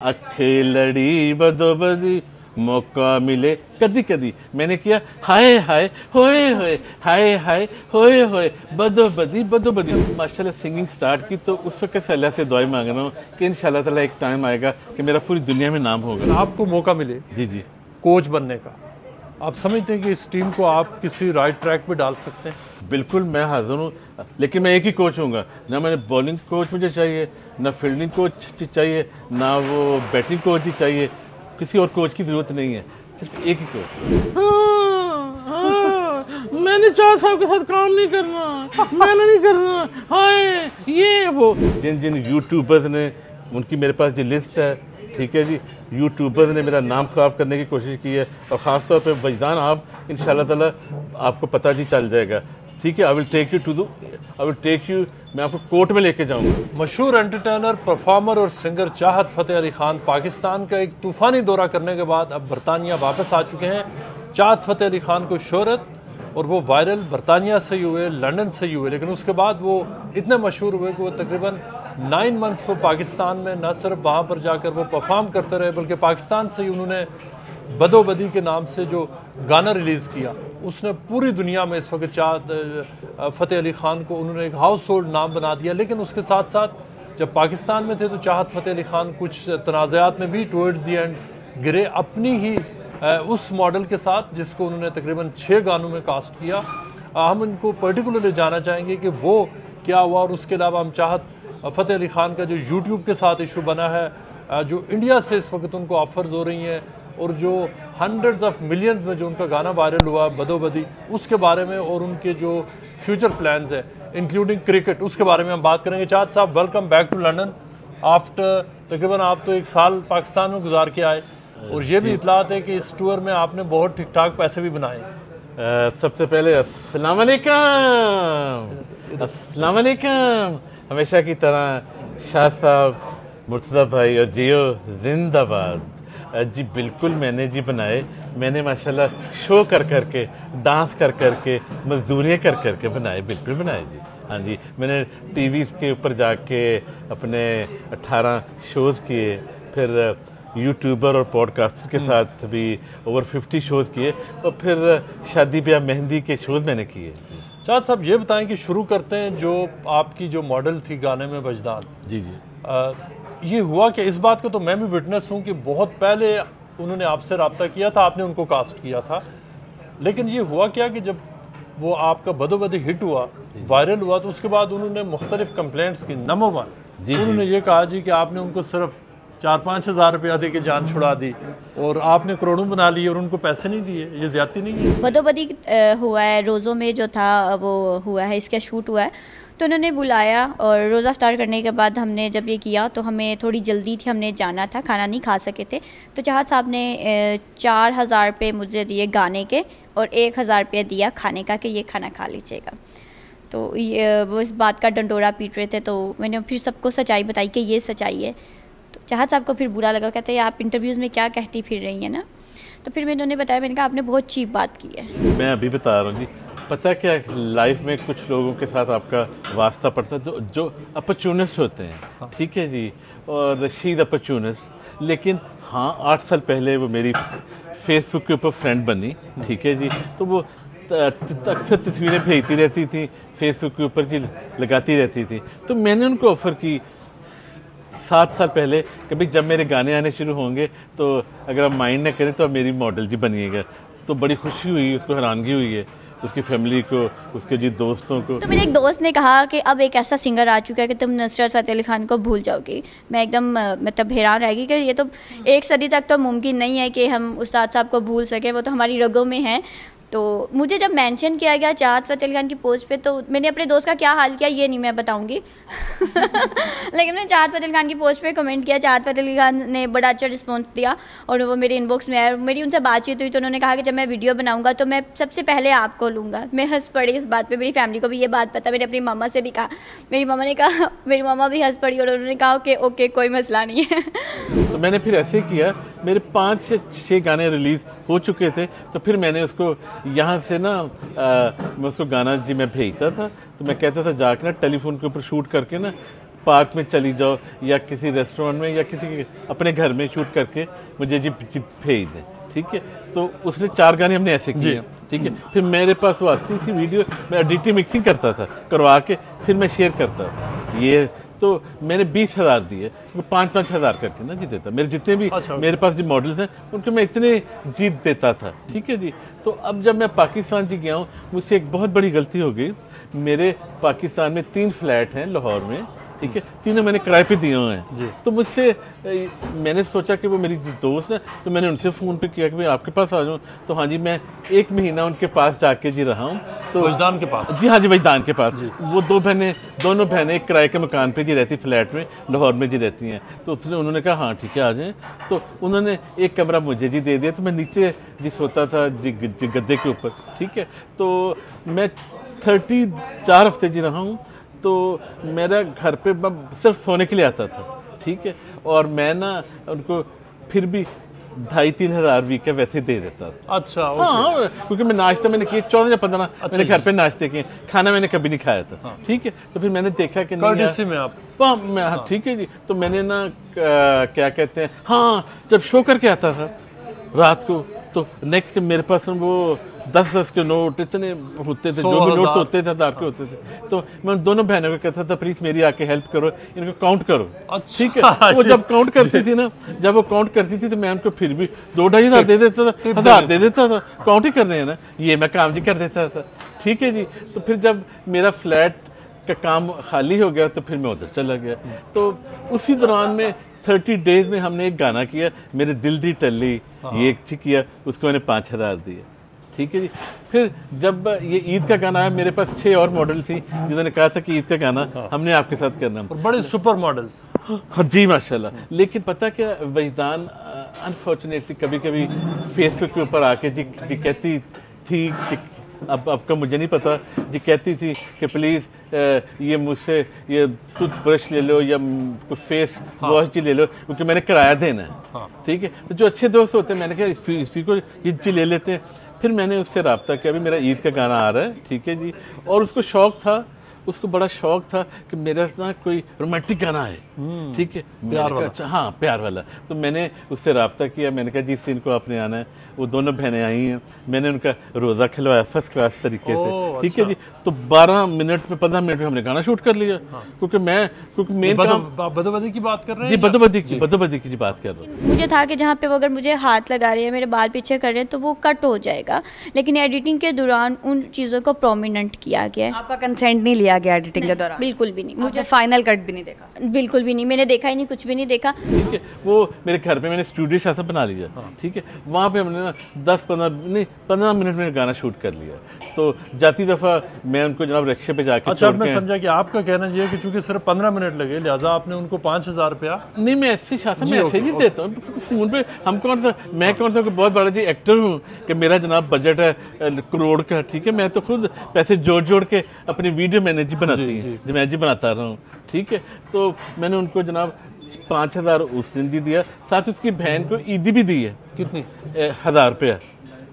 अखेलड़ी बदोबदी मौका मिले कदी कदी मैंने किया हाय हाय होए होए हाय हाय होए होए बदोबदी बदोबदी माशाल्लाह सिंगिंग स्टार्ट की तो उस वक्त से अल्लाह से दुआएं मांग रहा हूँ कि इंशाल्लाह ताला एक टाइम आएगा कि मेरा पूरी दुनिया में नाम होगा। आपको मौका मिले जी जी कोच बनने का, आप समझते हैं कि इस टीम को आप किसी राइट ट्रैक पे डाल सकते हैं? बिल्कुल मैं हाजिर हूँ, लेकिन मैं एक ही कोच हूँगा ना। मैंने बॉलिंग कोच मुझे चाहिए, ना फील्डिंग कोच चाहिए, ना वो बैटिंग कोच ही चाहिए। किसी और कोच की ज़रूरत नहीं है, सिर्फ एक ही कोच। मैंने चार साहब के साथ काम नहीं करना, मैंने नहीं करना, हाय ये वो। जिन जिन यूट्यूबर्स ने, उनकी मेरे पास जो लिस्ट है, ठीक है जी, यूट्यूबर्स ने मेरा नाम ख़राब करने की कोशिश की है, और ख़ास तौर पे वजदान आप इंशाल्लाह ताला आपको पता जी चल जाएगा, ठीक है। आई विल टेक यू मैं आपको कोर्ट में लेके जाऊंगा। मशहूर एंटरटेनर, परफॉर्मर और सिंगर चाहत फ़तेह अली खान पाकिस्तान का एक तूफ़ानी दौरा करने के बाद अब बरतानिया वापस आ चुके हैं। चाहत फ़तेह अली खान को शोहरत और वो वायरल बरतानिया से ही हुए, लंदन से ही हुए, लेकिन उसके बाद वो इतने मशहूर हुए कि वो तकरीबन 9 मंथ्स वो पाकिस्तान में न सिर्फ वहाँ पर जाकर वो परफॉर्म करते रहे, बल्कि पाकिस्तान से ही उन्होंने बदोबदी के नाम से जो गाना रिलीज़ किया, उसने पूरी दुनिया में इस वक्त चाहत फ़तेह अली ख़ान को उन्होंने एक हाउस होल्ड नाम बना दिया। लेकिन उसके साथ साथ जब पाकिस्तान में थे तो चाहत फ़तेह अली ख़ान कुछ तनाज़ात में भी टुवर्ड्स दी एंड गिरे, अपनी ही उस मॉडल के साथ जिसको उन्होंने तकरीबन 6 गानों में कास्ट किया। हम इनको पर्टिकुलरली जानना चाहेंगे कि वो क्या हुआ, और उसके अलावा हम चाहत फ़तेह अली ख़ान का जो यूट्यूब के साथ इशू बना है, जो इंडिया से इस वक्त उनको ऑफर्स हो रही हैं, और जो हंड्रेड्स ऑफ मिलियंस में जो उनका गाना वायरल हुआ बदोबदी, उसके बारे में, और उनके जो फ्यूचर प्लान्स हैं इंक्लूडिंग क्रिकेट, उसके बारे में हम बात करेंगे। चाहत साहब, welcome back to London. After तकरीबन आप तो 1 साल पाकिस्तान में गुजार के आए, और ये भी इतलात है कि इस टूर में आपने बहुत ठीक ठाक पैसे भी बनाए। सबसे पहले अस्सलाम वालेकुम, अस्सलाम वालेकुम। हमेशा की तरह शाह साहब, मुर्तज़ा भाई और जियो जिंदाबाद। जी बिल्कुल मैंने जी बनाए, मैंने माशाल्लाह शो कर कर के, डांस कर कर के, मजदूरियाँ कर कर के बनाए, बिल्कुल बनाए जी। हाँ जी, मैंने टीवी के ऊपर जाके अपने 18 शोज़ किए, फिर यूट्यूबर और पॉडकास्टर के साथ भी ओवर 50 शोज़ किए, और फिर शादी ब्याह मेहंदी के शोज़ मैंने किए। चाहत साहब, ये बताएं कि शुरू करते हैं जो आपकी जो मॉडल थी गाने में वजदान, जी जी, ये हुआ कि इस बात का तो मैं भी विटनेस हूँ कि बहुत पहले उन्होंने आपसे रब्ता किया था, आपने उनको कास्ट किया था, लेकिन ये हुआ क्या कि जब वो आपका बदोबदी हिट हुआ, वायरल हुआ, तो उसके बाद उन्होंने मुख्तलिफ कंप्लेंट्स की। नंबर 1 उन्होंने ये कहा जी कि आपने उनको सिर्फ 4-5 हज़ार रुपया दे के जान छुड़ा दी, और आपने करोड़ों बना लिए और उनको पैसे नहीं दिए। ये ज़्यादती नहीं है? बदोबदी हुआ है, रोज़ों में जो था वो हुआ है, इसका शूट हुआ है, तो उन्होंने बुलाया, और रोज़ा इफ्तार करने के बाद हमने जब ये किया तो हमें थोड़ी जल्दी थी, हमने जाना था, खाना नहीं खा सके थे, तो चाहत साहब ने 4,000 रुपये मुझे दिए गाने के, और 1,000 रुपये दिया खाने का कि ये खाना खा लीजिएगा। तो ये वो इस बात का डंडोरा पीट रहे थे, तो मैंने फिर सबको सच्चाई बताई कि ये सच्चाई है। तो चाहत साहब को फिर बुरा लगा, कहते हैं आप इंटरव्यूज़ में क्या कहती फिर रही हैं ना। तो फिर मैंने उन्हें बताया, मैंने कहा आपने बहुत चीप बात की है। मैं अभी बता रहा हूँ जी, पता क्या, लाइफ में कुछ लोगों के साथ आपका वास्ता पड़ता है जो अपॉर्चुनिस्ट होते हैं, ठीक है जी, और शी इज़ अपॉर्चुनिस्ट। लेकिन हाँ, 8 साल पहले वो मेरी फेसबुक के ऊपर फ्रेंड बनी, ठीक है जी, तो वो अक्सर तस्वीरें भेजती रहती थी फेसबुक के ऊपर जी, लगाती रहती थी। तो मैंने उनको ऑफ़र की 7 साल पहले कि भाई जब मेरे गाने आने शुरू होंगे तो अगर आप माइंड ना करें तो आप मेरी मॉडल जी बनिएगा। तो बड़ी खुशी हुई, उसको हैरानगी हुई है, उसकी फैमिली को, उसके जी दोस्तों को। तो मेरे एक दोस्त ने कहा कि अब एक ऐसा सिंगर आ चुका है कि तुम नुसरत फ़तेह अली ख़ान को भूल जाओगी। मैं एकदम मतलब हैरान रहेगी कि ये तो 1 सदी तक तो मुमकिन नहीं है कि हम उस्ताद साहब को भूल सकें, वो तो हमारी रगों में हैं। तो मुझे जब मेंशन किया गया चाहत फ़तेह अली ख़ान की पोस्ट पे, तो मैंने अपने दोस्त का क्या हाल किया ये नहीं मैं बताऊंगी लेकिन मैंने चाहत फ़तेह अली ख़ान की पोस्ट पे कमेंट किया, चाहत फ़तेह अली ख़ान ने बड़ा अच्छा रिस्पॉन्स दिया, और वो मेरे इनबॉक्स में आया। मेरी उनसे बातचीत हुई तो उन्होंने कहा कि जब मैं वीडियो बनाऊंगा तो मैं सबसे पहले आपको लूँगा। मैं हंस पड़ी इस बात पर, मेरी फैमिली को भी ये बात पता, मैंने अपनी मामा से भी कहा, मेरी मामा ने कहा, मेरी मामा भी हंस पड़ी, और उन्होंने कहा कि ओके कोई मसला नहीं है तो मैंने फिर ऐसे किया, मेरे 5 से 6 गाने रिलीज़ हो चुके थे, तो फिर मैंने उसको यहाँ से ना मैं उसको गाना जी मैं भेजता था, तो मैं कहता था जाकर ना टेलीफोन के ऊपर शूट करके ना पार्क में चली जाओ या किसी रेस्टोरेंट में या किसी अपने घर में शूट करके मुझे जी भेज दें, ठीक है। तो उसने 4 गाने हमने ऐसे किए, ठीक है। फिर मेरे पास वो आती थी वीडियो, मैं एडिटिंग मिक्सिंग करता था, करवा के फिर मैं शेयर करता था। ये तो मैंने 20,000 दिए, 5-5 हज़ार करके ना जी देता। मेरे जितने भी मेरे पास जो मॉडल्स हैं उनको मैं इतने जीत देता था, ठीक है जी। तो अब जब मैं पाकिस्तान जी गया हूँ, मुझसे एक बहुत बड़ी गलती हो गई। मेरे पाकिस्तान में 3 फ्लैट हैं लाहौर में, ठीक है, तीनों मैंने किराए पे दिए हुए हैं। तो मुझसे मैंने सोचा कि वो मेरी दोस्त है, तो मैंने उनसे फ़ोन पे किया कि भाई आपके पास आ जाऊँ। तो हाँ जी, मैं 1 महीना उनके पास जाके जी रहा हूँ। तो वजदान के पास? जी हाँ जी, वजदान के पास। वो दोनों बहनें एक किराए के मकान पे जी रहती, फ्लैट में लाहौर में जी रहती हैं। तो उन्होंने कहा हाँ ठीक है आ जाएँ। तो उन्होंने एक कमरा मुझे जी दे दिया, तो मैं नीचे जी सोता था जी गद्दे के ऊपर, ठीक है। तो मैं 34 हफ्ते जी रहा हूँ। तो मेरा घर पे सिर्फ सोने के लिए आता था, ठीक है। और मैं ना उनको फिर भी 2,500-3 हज़ार वीक का वैसे दे देता था। अच्छा, हाँ, क्योंकि मैं नाश्ता मैंने किया 14 या 15 मैंने घर पे नाश्ते किए, खाना मैंने कभी नहीं खाया था, ठीक है। तो फिर मैंने देखा कि नहीं में आप हाँ ठीक है जी। तो मैंने ना क्या कहते हैं, हाँ जब शो करके आता था रात को, तो नेक्स्ट मेरे पास वो 10-10 के नोट इतने होते थे, जो भी नोट्स होते थे हज़ार के होते थे। तो मैं उन दोनों बहनों को कहता था प्लीज़ मेरी आके हेल्प करो, इनको काउंट करो, ठीक है। वो जब काउंट करती थी ना, जब वो काउंट करती थी तो मैं उनको फिर भी 2-2.5 हज़ार दे देता था, 1000 दे देता था। काउंट ही करने हैं ना, ये मैं काम जी कर देता था, ठीक है जी। तो फिर जब मेरा फ्लैट का काम खाली हो गया तो फिर मैं उधर चला गया। तो उसी दौरान में 30 डेज में हमने एक गाना किया, मेरे दिल दी टल्ली, ये एक किया, उसको मैंने 5 हज़ार दिए, ठीक है जी। फिर जब ये ईद का गाना आया, मेरे पास 6 और मॉडल थी जिन्होंने कहा था कि ईद का गाना हमने आपके साथ करना। और बड़े सुपर मॉडल्स, हाँ जी माशाल्लाह। लेकिन पता क्या, वजदान अनफॉर्चुनेटली कभी कभी फेसबुक के ऊपर आके जी कहती थी कि अब का मुझे नहीं पता, जी कहती थी कि प्लीज़ ये मुझसे ये टूथब्रश ले लो या कुछ फेस वॉश जी ले लो, क्योंकि मैंने किराया देना है, ठीक है। तो जो अच्छे दोस्त होते हैं, मैंने कहा इसी को ये जी ले लेते हैं। फिर मैंने उससे रब्ता किया, अभी मेरा ईद का गाना आ रहा है, ठीक है जी। और उसको शौक था, उसको बड़ा शौक था कि मेरा ना कोई रोमांटिक गाना है, ठीक है, प्यार वाला। अच्छा हाँ, प्यार वाला। तो मैंने उससे रब्ता किया, मैंने कहा जी इससे इनको आपने आना है। वो दोनों बहनें आई हैं, मैंने उनका रोज़ा खिलवाया फर्स्ट क्लास तरीके से, ठीक है जी। तो 12 मिनट में 15 मिनट में हमने गाना शूट कर लिया। क्योंकि मेन काम बदोबदी की बात कर रहे हैं जी, बदोबदी की बात कर रहे हैं। मुझे था कि जहाँ पे वो अगर मुझे हाथ लगा रहे हैं, मेरे बाल पीछे कर रहे हैं, तो वो कट हो जाएगा। लेकिन एडिटिंग के दौरान उन चीज़ों को प्रोमिनेंट किया गया है। आपका कंसेंट नहीं लिया गया एडिटिंग के दौरान? बिल्कुल भी नहीं। मुझे फाइनल कट भी नहीं देखा? बिल्कुल भी नहीं, मैंने देखा ही नहीं, कुछ भी नहीं देखा, ठीक है। वो मेरे घर पे मैंने स्टूडियो जैसा बना लिया, ठीक है। वहाँ पे हमने ना 15 मिनट में गाना शूट कर लिया। तो जाती दफ़ा मैं उनको जनाब रिक्शे पे जाके अच्छा, मैं समझा कि आपका कहना ये है कि चूंकि सिर्फ 15 मिनट लगे, लिहाजा आपने उनको 5,000 रुपया। नहीं, मैं ऐसे शासन में ऐसे नहीं देता हूँ फ़ोन पे। मैं कौन सा बहुत बड़ा जी एक्टर हूँ कि मेरा जनाब बजट है करोड़ का, ठीक है। मैं तो खुद पैसे जोड़ के अपनी वीडियो मैंने जी बनाती है, जो मैं जी बनाता रहा हूँ, ठीक है। तो मैंने उनको जनाब 5,000 उस दिन भी दिया, साथ उसकी बहन को ईदी भी दी है। कितनी? 1,000 रुपया।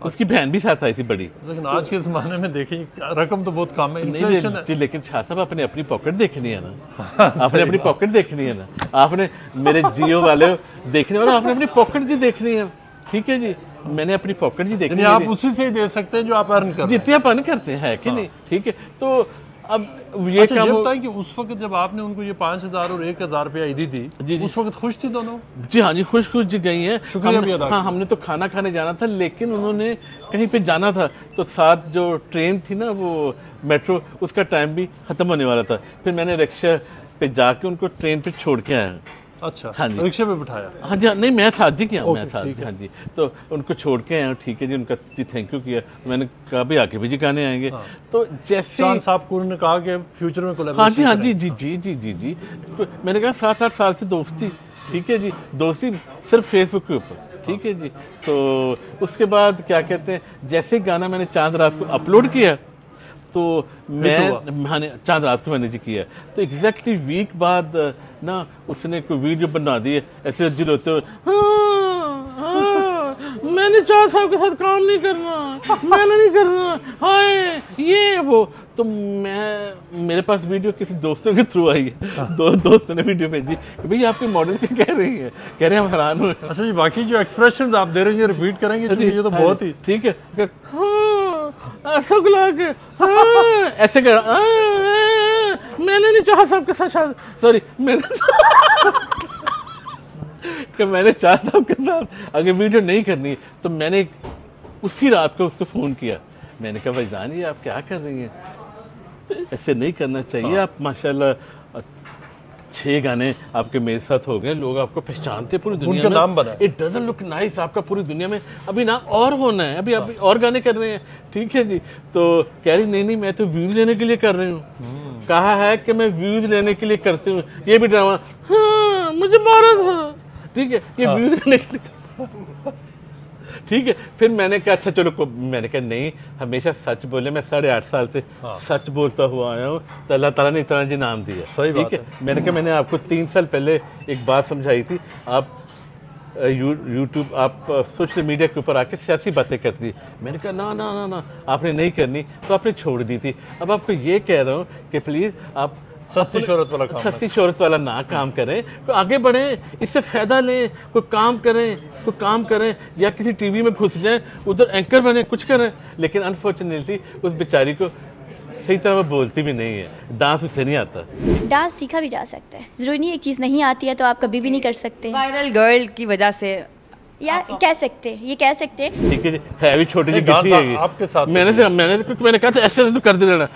उसकी बहन भी साथ आई थी बड़ी। लेकिन आज के ज़माने में देखिए रकम तो बहुत कम है, इन्फ्लेशन है जी। लेकिन शाह साहब आपने अपनी पॉकेट देखनी है ना, आपने अपनी पॉकेट देखनी है ना, आपने मेरे जियो वाले देखने वाला, आपने अपनी पॉकेट जी देखनी है, ठीक है जी। मैंने अपनी पॉकेट जी देखनी है। आप उसी से ही दे सकते हैं जो आप अर्न करते हैं, जितने आप अर्न करते हैं कि नहीं, ठीक है। तो अब ये काम बताएं कि उस वक्त जब आपने उनको ये 5,000 और 1,000 रुपया ईदी थी, जी, उस वक्त खुश थी दोनों? जी हाँ जी, खुश जी गई हैं। शुक्रिया भी अदा। हाँ, हमने तो खाना खाने जाना था, लेकिन उन्होंने कहीं पे जाना था, तो साथ जो ट्रेन थी ना, वो मेट्रो, उसका टाइम भी ख़त्म होने वाला था। फिर मैंने रिक्शा पे जाके उनको ट्रेन पे छोड़ के आया। अच्छा, हाँ जी, रिक्शे पे बिठाया? हाँ जी, नहीं मैं साथ जी किया, मैं साथ जी, हाँ जी। तो उनको छोड़ के आया, ठीक है जी। उनका जी थैंक यू किया। मैंने कहा भी आके भी जी गाने आएंगे। तो जैसे चांद साहब को उन्होंने कहा कि फ्यूचर में कोलैबोरेशन। हाँ जी, हाँ जी, जी जी जी जी जी। मैंने कहा 7-8 साल से दोस्ती, ठीक है जी, दोस्ती सिर्फ फेसबुक के ऊपर, ठीक है जी। तो उसके बाद क्या कहते हैं, जैसे गाना मैंने चांद रात को अपलोड किया, तो मैंने चांद रात को मैंने जी किया, तो एग्जैक्टली वीक बाद ना उसने कोई वीडियो बना दी है ऐसे जी रोते हुए, मैंने मैंने चार साहब के साथ काम नहीं करना, मैंने नहीं करना, हाय ये वो। तो मेरे पास वीडियो किसी दोस्तों के थ्रू आई है, दोस्तों ने वीडियो भेजी कि भाई आपके मॉडल क्या कह रही है, कह रहे हैं हम हैरान हुए। अच्छा जी, बाकी जो एक्सप्रेशन आप दे रहे हैं रिपीट करेंगे, ये तो बहुत ही ठीक है। हाँ ऐसा गुला के हाँ ऐसे कर मैंने नहीं चाहा साहब के साथ, सॉरी मैंने चाहा साहब के साथ अगर वीडियो नहीं करनी तो मैंने उसी रात को उसको फ़ोन किया। मैंने कहा भाई जान ये आप क्या कर रही हैं, ऐसे नहीं करना चाहिए। आप माशाल्लाह 6 गाने आपके मेरे साथ हो गए, लोग आपको पहचानते पूरी दुनिया में, नाम बना। इट डजंट लुक नाइस, आपका पूरी दुनिया में अभी ना और होना है, अभी और गाने कर रहे हैं, ठीक है जी। तो कह रही नहीं मैं तो व्यूज लेने के लिए कर रही हूँ। कहा है कि मैं व्यूज लेने के लिए करती हूँ, ये भी ड्रामा। हाँ मुझे मारा था, ठीक है, ये व्यूज लेने के लिए ठीक है। फिर मैंने कहा अच्छा चलो, मैंने कहा नहीं हमेशा सच बोले, मैं 8.5 साल से सच बोलता हुआ आया हूँ, तो अल्लाह ताला ने इतना जी नाम दिया, ठीक है। मैंने कहा मैंने आपको 3 साल पहले एक बात समझाई थी, आप यूट्यूब आप सोशल मीडिया के ऊपर आके सियासी बातें करती थी। मैंने कहा ना ना ना ना आपने नहीं करनी, तो आपने छोड़ दी थी। अब आपको ये कह रहा हूँ कि प्लीज़ आप सस्ती शोहरत वाला काम, सस्ती शोहरत वाला ना काम करें, तो आगे बढ़ें, इससे फ़ायदा लें, कोई काम करें या किसी टीवी में घुस जाएं, उधर एंकर बने, कुछ करें। लेकिन अनफॉर्चुनेटली उस बेचारी को सही तरह वो बोलती भी नहीं है, डांस उसे नहीं आता। डांस सीखा भी जा सकता है, ज़रूरी नहीं एक चीज़ नहीं आती है तो आप कभी भी नहीं कर सकते। वायरल गर्ल की वजह से या कह सकते ये कह सकते हैं, ठीक है जी। है भी छोटी जी गिट्टी है आपके साथ, मैंने कहा ऐसे तो कर दे देना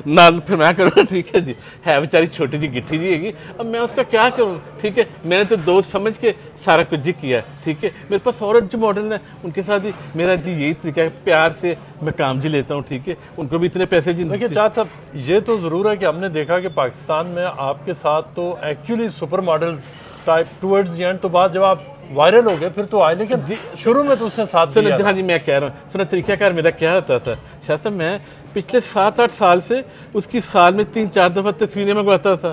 ना, फिर मैं करूँगा, ठीक है जी। है बेचारी छोटी जी गिट्टी जी हैगी, अब मैं उसका क्या करूँ, ठीक है। मैंने तो दोस्त समझ के सारा कुछ जी किया, ठीक है। मेरे पास और जो मॉडल है उनके साथ ही मेरा जी यही तरीका है, प्यार से मैं काम जी लेता हूँ, ठीक है। उनको भी इतने पैसे जी। देखिए चाहत साहब, ये तो ज़रूर है कि हमने देखा कि पाकिस्तान में आपके साथ तो actually super models type towards the end, तो बाद जब आप वायरल हो गए फिर तो आए, लेकिन शुरू में तो उससे साथ दिया। हाँ जी, मैं कह रहा हूँ सुना तरीक़ाकार मेरा क्या होता था शायद साहब, मैं पिछले 7-8 साल से उसकी साल में 3-4 दफ़ा तस्वीरें मंगवाता था,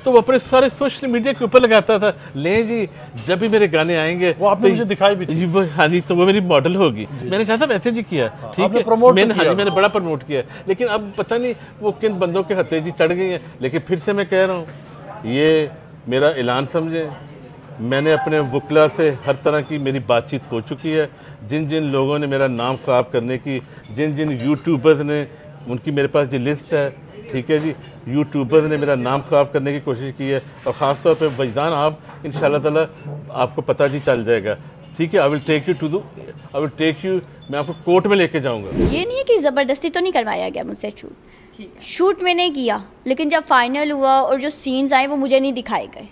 तो वो अपने सारे सोशल मीडिया के ऊपर लगाता था। ले जी जब भी मेरे गाने आएंगे वो आपने मुझे दिखाई भी थी। वो हाँ जी, तो वो मेरी मॉडल होगी। मैंने चाहता ऐसे जी किया, ठीक है, मैंने हाँ जी मैंने बड़ा प्रमोट किया। लेकिन अब पता नहीं वो किन बंदों के हथे जी चढ़ गई हैं। लेकिन फिर से मैं कह रहा हूँ ये मेरा ऐलान समझें, मैंने अपने वकला से हर तरह की मेरी बातचीत हो चुकी है। जिन जिन लोगों ने मेरा नाम ख़राब करने की, जिन जिन यूट्यूबर्स ने, उनकी मेरे पास जो लिस्ट है, ठीक है जी, यूट्यूबर्स ने मेरा नाम ख़राब करने की कोशिश की है। और ख़ास तौर पे वजदान आप इंशाल्लाह ताला आपको पता जी चल जाएगा, ठीक है। आई विल टेक यू मैं आपको कोर्ट में लेके जाऊँगा। ये नहीं है कि ज़बरदस्ती तो नहीं करवाया गया मुझसे शूट मैंने किया, लेकिन जब फाइनल हुआ और जो सीन्स आए वो मुझे नहीं दिखाए गए।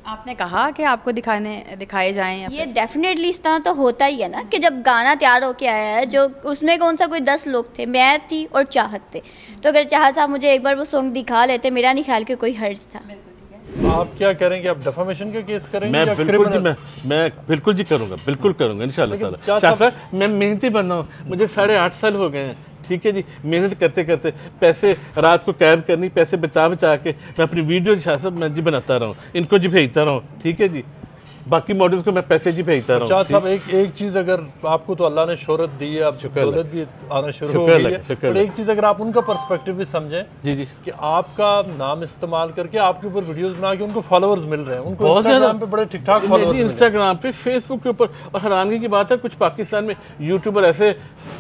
आपने कहा कि आपको दिखाए जाएं, ये डेफिनेटली इस तरह तो होता ही है ना कि जब गाना तैयार होके आया है, जो उसमें कौन सा कोई 10 लोग थे, मैं थी और चाहत थे, तो अगर चाहत साहब मुझे एक बार वो सॉन्ग दिखा लेते, मेरा नहीं ख्याल कि कोई हर्ज था। आप क्या करेंगे, आप डिफेमेशन के केस करेंगे? मैं बिल्कुल जी करूँगा इंशाल्लाह ताला। शाह मैं मेहनती बंदा हूँ, मुझे 8.5 साल हो गए हैं, ठीक है जी। मेहनत करते करते पैसे रात को कैब करनी, पैसे बचा के मैं अपनी वीडियो शाह साहब मैं जी बनाता रहा हूँ, इनको जी भेजता रहा हूँ, ठीक है जी। बाकी मॉडल्स को मैं पैसे जी भेजता रहा हूँ। शाह साहब एक चीज़, अगर आपको तो अल्लाह ने शोहरत दी है, अब दौलत भी आना शुरू हो गई है, और एक चीज़ अगर आप उनका पर्सपेक्टिव भी समझें जी जी, कि आपका नाम इस्तेमाल करके आपके ऊपर वीडियोस बना के उनको फॉलोअर्स मिल रहे हैं, उनको इंस्टाग्राम पे बड़े ठीक ठाक फॉलोअर्स, इंस्टाग्राम पे, फेसबुक के ऊपर। और हैरानगी की बात है कुछ पाकिस्तान में यूट्यूबर ऐसे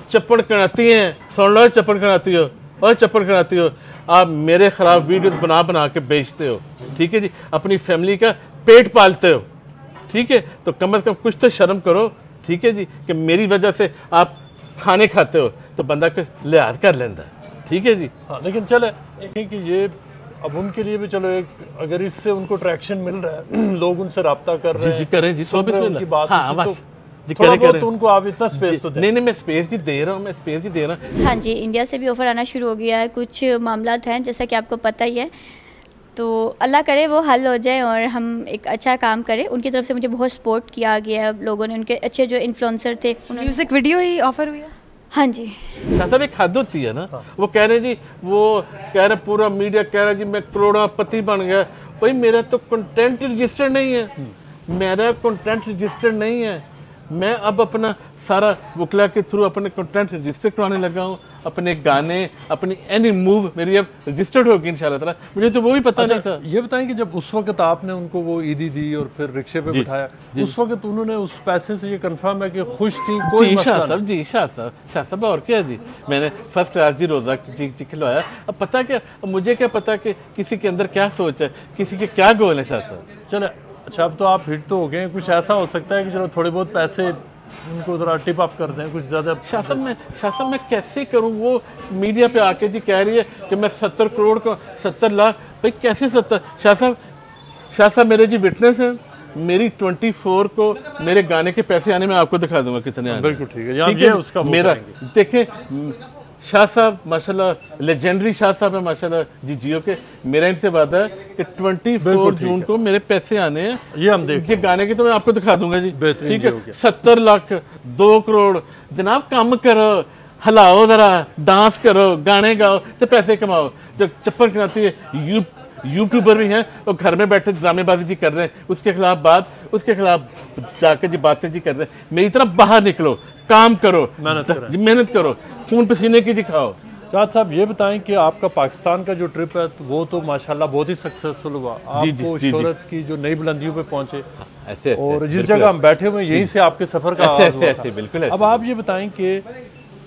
चप्पड़ कराती हैं, सुन लो चप्पड़ कराती हो और चप्पड़ कराती हो, आप मेरे खिलाफ वीडियोस बना के बेचते हो, ठीक है जी, अपनी फैमिली का पेट पालते हो, ठीक है। तो कम से कम कुछ तो शर्म करो, ठीक है जी, कि मेरी वजह से आप खाने खाते हो तो बंदा कुछ लिहाज कर लेता है, ठीक है जी। हाँ, लेकिन चले कि ये अब उनके लिए भी चलो एक, अगर इससे उनको ट्रैक्शन मिल रहा है, लोग उनसे रब्ता कर रहे हैं, जी करें जी, 100% की बात, हाँ, थोड़ा बहुत तो उनको आप इतना स्पेस तो दें। नहीं मैं स्पेस ही दे रहा हूँ, हाँ जी, इंडिया से भी ऑफर आना शुरू हो गया है, कुछ मामला हैं जैसा कि आपको पता ही है, तो अल्लाह करे वो हल हो जाए और हम एक अच्छा काम करें। उनकी तरफ से मुझे बहुत सपोर्ट किया गया है लोगों ने, उनके अच्छे जो इन्फ्लुएंसर थे, म्यूजिक वीडियो ही ऑफर हुआ। हाँ जी, साहब एक हद होती है ना, वो कह रहे जी, वो कह रहे पूरा मीडिया कह रहा जी मैं करोड़पति बन गया। भाई मेरा तो कंटेंट रजिस्टर्ड नहीं है, मेरा कंटेंट रजिस्टर्ड नहीं है, मैं अब अपना सारा वकला के थ्रू अपने कंटेंट रजिस्टर करवाने लगा हूँ, अपने गाने, अपनी एनी मूव मेरी अब रजिस्टर्ड होगी इंशाल्लाह ताला। मुझे तो वो भी पता नहीं था। ये बताएं कि जब उस वक्त आपने उनको वो ईदी दी और फिर रिक्शे पे बिठाया, उस वक्त उन्होंने उस पैसे से ये कंफर्म है कि खुश थी? कोई शाह साहब और क्या जी, मैंने फर्स्ट क्लास जी रोज़ा जी खिलवाया। अब पता क्या, अब मुझे क्या पता कि किसी के अंदर क्या सोच है, किसी के क्या गोल है शाह साहब। चलो अच्छा, अब तो आप हिट तो हो गए, कुछ ऐसा हो सकता है कि चलो थोड़े बहुत पैसे उनको ज़रा टिप अप कर दें, कुछ ज़्यादा? शाह साहब मैं कैसे करूं? वो मीडिया पे आके जी कह रही है कि मैं 70 करोड़ को 70 लाख, भाई कैसे 70? शाह साहब मेरे जी विटनेस है, मेरी 24 को मेरे गाने के पैसे आने में आपको दिखा दूंगा कितने आने। बिल्कुल ठीक है, ठीक है उसका मेरा देखें, शाह साहब माशाल्लाह लेजेंडरी शाह साहब है माशाल्लाह जी जियो के। मेरा इनसे वादा है कि 24 जून को मेरे पैसे आने हैं, ये हम देख, ये गाने की तो मैं आपको दिखा दूंगा जी। ठीक है, 70 लाख 2 करोड़ जनाब, काम करो, हिलाओ जरा, डांस करो, गाने गाओ तो पैसे कमाओ। जो चप्पल खिलाती है यूट्यूबर भी हैं और घर में बैठे ड्रामेबाजी जी कर रहे हैं, उसके खिलाफ जाकर जी बातें जी कर रहे हैं। मेरी तरफ बाहर निकलो, काम करो, मेहनत करो, खून पसीने की दिखाओ। चाँद साहब ये बताएं कि आपका पाकिस्तान का जो ट्रिप है वो तो माशाल्लाह बहुत ही सक्सेसफुल हुआ, आपको शोहरत की जो नई बुलंदियों पे पहुंचे, ऐसे और जिस जगह हम बैठे हुए यहीं से आपके सफर का आगाज हुआ था। बिल्कुल। अब आप ये बताएं कि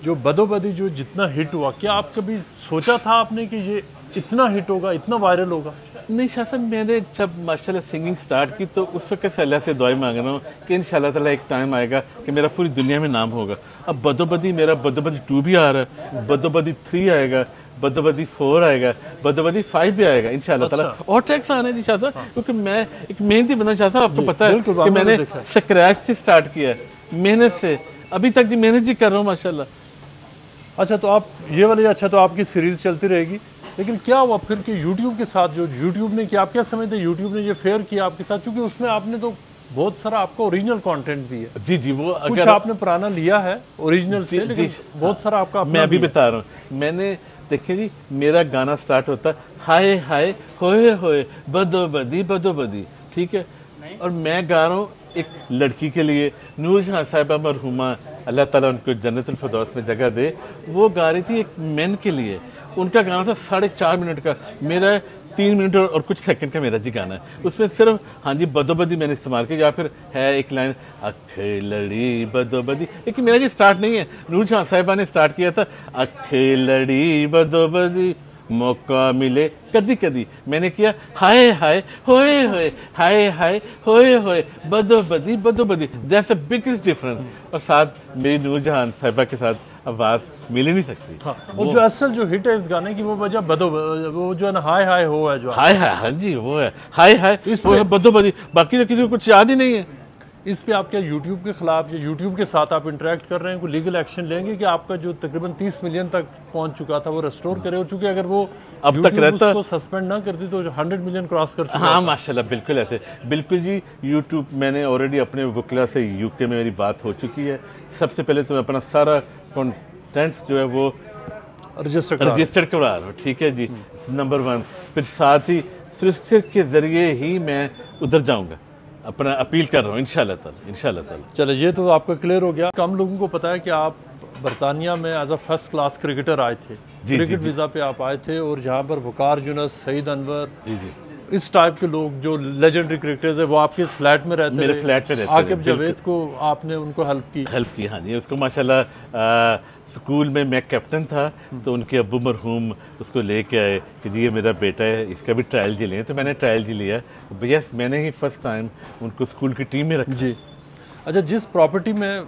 जो बदोबदी जो जितना हिट हुआ, क्या आप कभी सोचा था आपने कि ये इतना हिट होगा, इतना वायरल होगा? नहीं शाह साहब, मैंने जब माशाल्लाह सिंगिंग स्टार्ट की तो उस वक्त से अल्लाह से दुआएं मांग रहा हूँ कि इंशाल्लाह ताला एक टाइम आएगा कि मेरा पूरी दुनिया में नाम होगा। अब बदोबदी, मेरा बदोबदी 2 भी आ रहा है, बदोबदी 3 आएगा, बदोबदी 4 आएगा, बदोबदी 5 भी आएगा इंशाल्लाह ताला। और ट्रैक्स आने जी शाह साहब, क्योंकि मैं एक मेहनती बंदा शाह साहब, आपको पता है कि मैंने स्क्रैच से स्टार्ट किया है, मेहनत से अभी तक जी मेहनत जी कर रहा हूँ माशाल्लाह। अच्छा तो आप ये वाली, अच्छा तो आपकी सीरीज चलती रहेगी, लेकिन क्या हुआ फिर कि YouTube के साथ जो YouTube ने किया, आप क्या समझते हैं YouTube ने ये फेयर किया आपके साथ? क्योंकि उसमें आपने तो बहुत सारा आपका ओरिजिनल कंटेंट भी है। जी वो कुछ अगर आपने पुराना लिया है ओरिजिनल से, लेकिन बहुत सारा आपका मैं अभी बता रहा हूँ। मैंने देखिए जी, मेरा गाना स्टार्ट होता है हाय हाय होए होए बदोबदी, ठीक है, और मैं गा रहा हूँ एक लड़की के लिए, नूर जहां साहिबा मरहुमा, अल्लाह ताला उनको जन्नतुल फिरदौस में जगह दे, वो गा रही थी एक मैन के लिए। उनका गाना था 4.5 मिनट का, मेरा 3 मिनट और कुछ सेकंड का मेरा जी गाना है। उसमें सिर्फ हाँ जी बदोबदी मैंने इस्तेमाल किया, या फिर है एक लाइन अख लड़ी बदोबदी, लेकिन मेरा जी स्टार्ट नहीं है, नूर जहां साहिबा ने स्टार्ट किया था अख लड़ी बदोबदी मौका मिले कदी कदी, मैंने किया हाय हाय होए होए हाय हाय होए होए बदोबदी। That's a biggest difference. और साथ मेरी नूर जहां साहिबा के साथ आवाज़ मिल ही नहीं सकती। हाँ, और जो असल जो हिट है इस गाने की वो वजह वो जो है ना हाय हाय हो है, जो हाय हाय, हाँ जी वो है हाय हाय बदोबदी, बाकी तो किसी को कुछ याद ही नहीं है। इस पे आप क्या YouTube के खिलाफ या YouTube के साथ आप इंटरेक्ट कर रहे हैं, कोई लीगल एक्शन लेंगे कि आपका जो तकरीबन 30 मिलियन तक पहुंच चुका था वो रेस्टोर करे? और चूंकि अगर वो अब तक रहता उसको सस्पेंड ना करती तो 100 मिलियन क्रॉस कर चुका। हाँ माशाल्लाह, बिल्कुल ऐसे, बिल्कुल जी। YouTube मैंने ऑलरेडी अपने वकला से UK में मेरी बात हो चुकी है। सबसे पहले तो मैं अपना सारा कंटेंट्स जो है वो रजिस्टर्ड करवा रहा हूँ, ठीक है जी, नंबर 1। फिर साथ ही सॉलिसिटर के जरिए ही मैं उधर जाऊँगा, अपना अपील कर रहा हूँ इंशाल्लाह ताला। चलो ये तो आपका क्लियर हो गया। कम लोगों को पता है कि आप बरतानिया में as a first class cricketer आए थे, क्रिकेट वीज़ा पे आप आए थे, और जहाँ पर वकार यूनुस, सईद अनवर, इस टाइप के लोग जो लेजेंडरी क्रिकेटर्स है वो आपके फ्लैट में रहते, मेरे फ्लैट में रहते। आकिब जावेद को आपने उनको हेल्प की? हाँ जी, उसको माशाल्लाह स्कूल में मैं कैप्टन था तो उनके अब्बू मरहूम उसको लेके आए कि जी ये मेरा बेटा है, इसका भी ट्रायल जी लें, तो मैंने ट्रायल जी लिया। यस, मैंने ही फर्स्ट टाइम उनको स्कूल की टीम में रखा जी। अच्छा, जिस प्रॉपर्टी में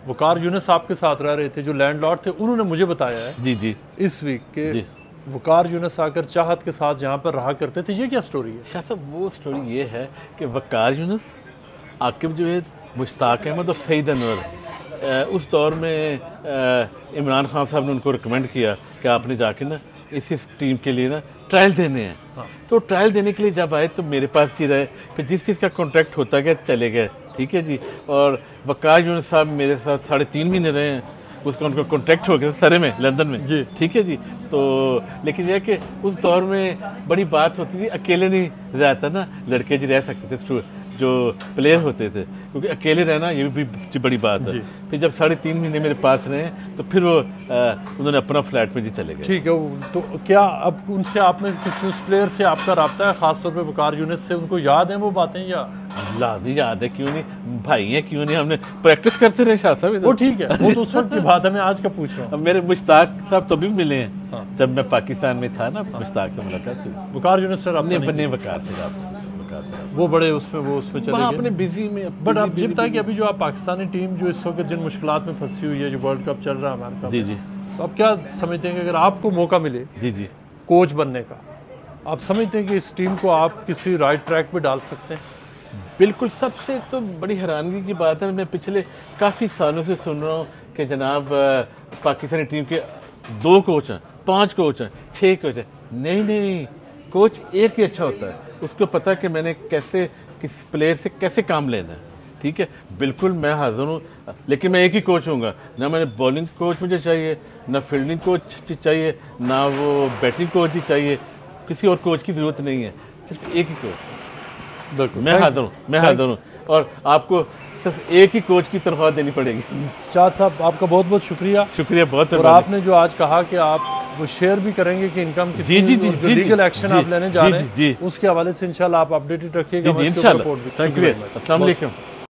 वकार यूनुस आपके साथ रह रहे थे, जो लैंडलॉर्ड थे, उन्होंने मुझे बताया है जी इस वीक के वकार यूनुस आकर चाहत के साथ जहाँ पर रहा करते थे। ये क्या स्टोरी है? शाह साहब वो स्टोरी ये है कि वकार यूनुस, आकिब जावेद, मुश्ताक अहमद और सईद अनवर, उस दौर में इमरान खान साहब ने उनको रिकमेंड किया कि आपने जाके ना इस टीम के लिए ना ट्रायल देने हैं। तो ट्रायल देने के लिए जब आए तो मेरे पास ही रहे, फिर जिस चीज़ का कॉन्ट्रैक्ट होता गया चले गए, ठीक है जी। और वकार यूनुस साहब मेरे साथ 3.5 महीने रहे हैं, उसका उनका कॉन्ट्रैक्ट हो गया सरे में, लंदन में जी, ठीक है जी। तो लेकिन यह कि उस दौर में बड़ी बात होती थी, अकेले नहीं रहता ना, लड़के जी रह सकते थे जो प्लेयर होते थे, क्योंकि अकेले रहना ये भी बड़ी बात है। फिर जब 3.5 महीने मेरे पास रहे तो फिर वो उन्होंने अपना फ्लैट में जी चले गए। ठीक है, तो क्या अब उनसे आप में किसी उस प्लेयर से आपका रब्ता है, खासतौर पे वकार यूनिस से, उनको याद है वो बातें या? अल्लाह याद है, क्यों नहीं भाई है, क्यों नहीं, हमने प्रैक्टिस करते रहे शाह साहब। वो ठीक है, वो तो उस वक्त की बात है, मैं आज का पूछ रहा हूँ। अब मेरे मुश्ताक साहब तो भी मिले हैं जब मैं पाकिस्तान में था ना, मुश्ताक से मुलाकात हुई। वकार यूनिस से अपने नहीं वकार से वो बड़े उसमें चले गए अपने बिजी में। बट आप ये बताएं कि अभी जो आप पाकिस्तानी टीम जो इस वक्त जिन मुश्किलात में फंसी हुई है, जो वर्ल्ड कप चल रहा है अमेरिका, जी जी, तो आप क्या समझते हैं कि अगर आपको मौका मिले जी जी कोच बनने का, आप समझते हैं कि इस टीम को आप किसी राइट ट्रैक पे डाल सकते हैं? बिल्कुल। सबसे तो बड़ी हैरानगी की बात है, मैं पिछले काफ़ी सालों से सुन रहा हूँ कि जनाब पाकिस्तानी टीम के 2 कोच हैं, 5 कोच हैं, 6 कोच हैं। नहीं, कोच एक ही अच्छा होता है, उसको पता है कि मैंने कैसे किस प्लेयर से कैसे काम लेना है। ठीक है, बिल्कुल मैं हाजिर हूँ, लेकिन मैं एक ही कोच हूँगा ना। मैंने बॉलिंग कोच मुझे चाहिए, ना फील्डिंग कोच चाहिए, ना वो बैटिंग कोच ही चाहिए, किसी और कोच की ज़रूरत नहीं है, सिर्फ एक ही कोच। बिल्कुल, मैं हाजिर हूँ और आपको सिर्फ एक ही कोच की तनख्वाह देनी पड़ेगी। चाँद साहब आपका बहुत बहुत शुक्रिया बहुत। और आपने जो आज कहा कि आप वो शेयर भी करेंगे कि इनकम की जी लीगल एक्शन आप लेने जा रहे हैं, जी, उसके हवाले से इंशाल्लाह आप अपडेटेड रखिएगा। इंशाल्लाह। थैंक यू, अस्सलाम वालेकुम।